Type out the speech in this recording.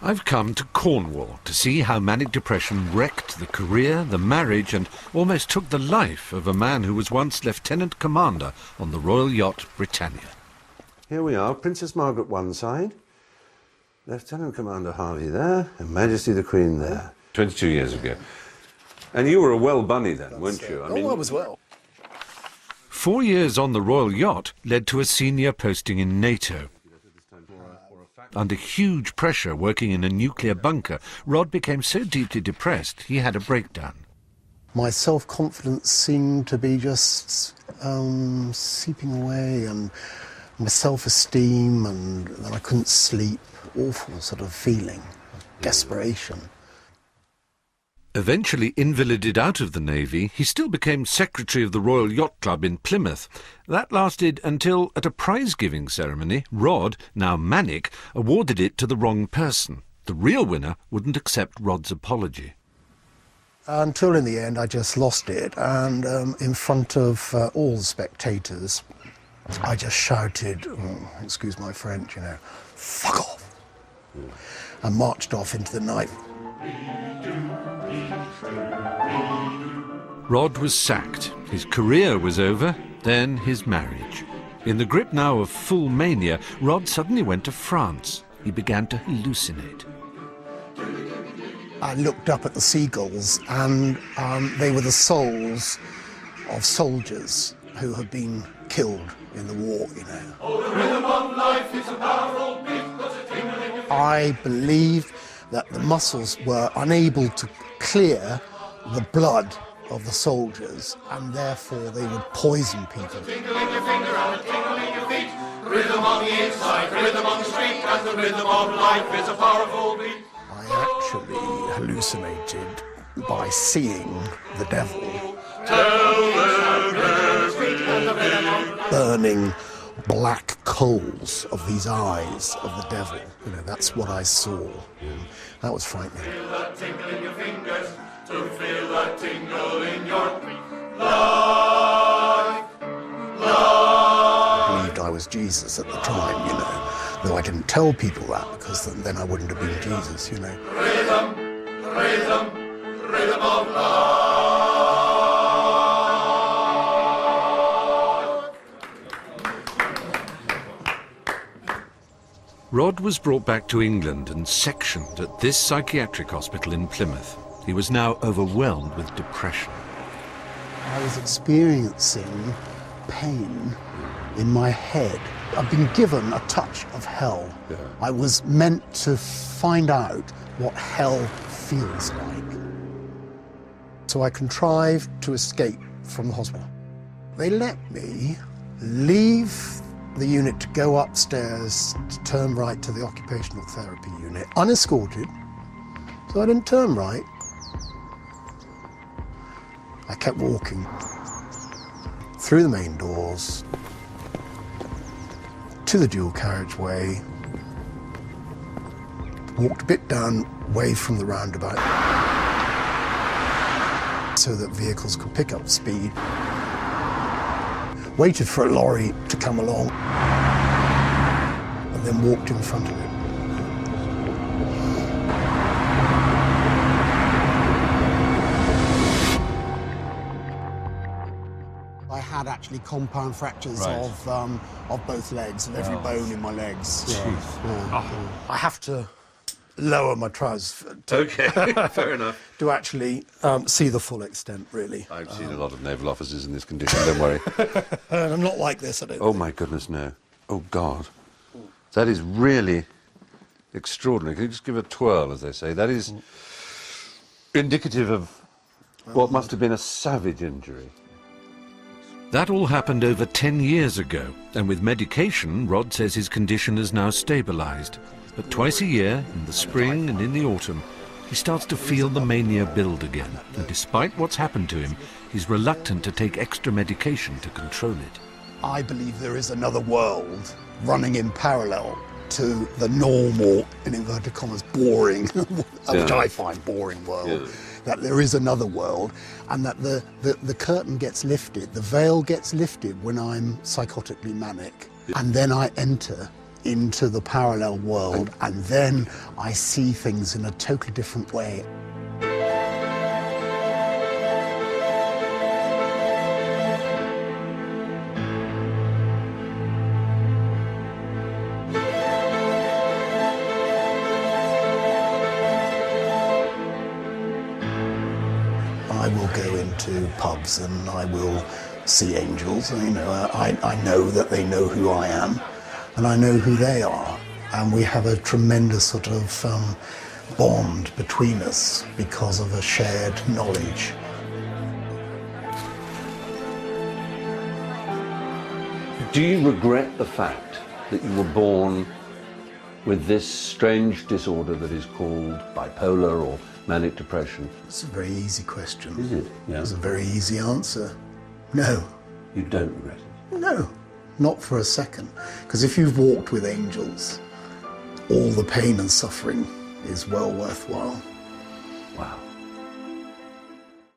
I've come to Cornwall to see how manic depression wrecked the career, the marriage, and almost took the life of a man who was once Lieutenant Commander on the Royal Yacht Britannia. Here we are, Princess Margaret one side, Lieutenant Commander Harvey there, and Majesty the Queen there. 22 years ago. And you were a well bunny then, weren't you? I was well. 4 years on the Royal Yacht led to a senior posting in NATO. Under huge pressure working in a nuclear bunker, Rod became so deeply depressed he had a breakdown. My self-confidence seemed to be just seeping away, and my self-esteem, and then I couldn't sleep. Awful sort of feeling, desperation. Eventually invalided out of the Navy, he still became secretary of the Royal Yacht Club in Plymouth. That lasted until, at a prize-giving ceremony, Rod, now Manic, awarded it to the wrong person. The real winner wouldn't accept Rod's apology. Until in the end I just lost it, and in front of all the spectators, I just shouted, excuse my French, fuck off, and marched off into the night. Rod was sacked, his career was over, then his marriage. In the grip now of full mania, Rod suddenly went to France. He began to hallucinate. I looked up at the seagulls, and they were the souls of soldiers who had been killed in the war, I believed that the muscles were unable to clear the blood of the soldiers, and therefore they would poison people. Tingle in your finger and a tingle in your feet. Rhythm on the inside, rhythm on the street, and the rhythm of life is a powerful beat. I actually hallucinated by seeing the devil burning black coals of these eyes of the devil. That's what I saw. That was frightening. Feel that tingle in your fingers, to feel that tingle in your life. I believed I was Jesus at the time, though I didn't tell people that, because then I wouldn't have been Jesus, Rhythm, rhythm, rhythm of life. Rod was brought back to England and sectioned at this psychiatric hospital in Plymouth. He was now overwhelmed with depression. I was experiencing pain in my head. I've been given a touch of hell. Yeah. I was meant to find out what hell feels like. So I contrived to escape from the hospital. They let me leave the unit to go upstairs to turn right to the occupational therapy unit, unescorted, so I didn't turn right. I kept walking through the main doors to the dual carriageway, walked a bit down away from the roundabout so that vehicles could pick up speed, waited for a lorry to come along, and then walked in front of it. I had actually compound fractures of both legs, of every bone in my legs. I have to lower my trousers Okay, fair enough. to actually see the full extent, really. I've seen a lot of naval officers in this condition, don't worry. I'm not like this, I don't Oh think. my goodness, no. Oh God. That is really extraordinary. Can you just give a twirl, as they say? That is indicative of what must have been a savage injury. That all happened over 10 years ago, and with medication, Rod says his condition has now stabilised. But twice a year, in the spring and in the autumn, he starts to feel the mania build again, and despite what's happened to him, he's reluctant to take extra medication to control it. I believe there is another world running in parallel to the normal, in inverted commas, boring, which I find boring world. Yeah. That there is another world, and that the curtain gets lifted, the veil gets lifted when I'm psychotically manic. And then I enter into the parallel world, and then I see things in a totally different way. I will go into pubs and I will see angels. You know, I know that they know who I am, and I know who they are, and we have a tremendous sort of bond between us because of a shared knowledge. Do you regret the fact that you were born with this strange disorder that is called bipolar or manic depression? It's a very easy question. Is it? Yeah. It's a very easy answer. No. You don't regret it? No, not for a second. Because if you've walked with angels, all the pain and suffering is well worthwhile. Wow.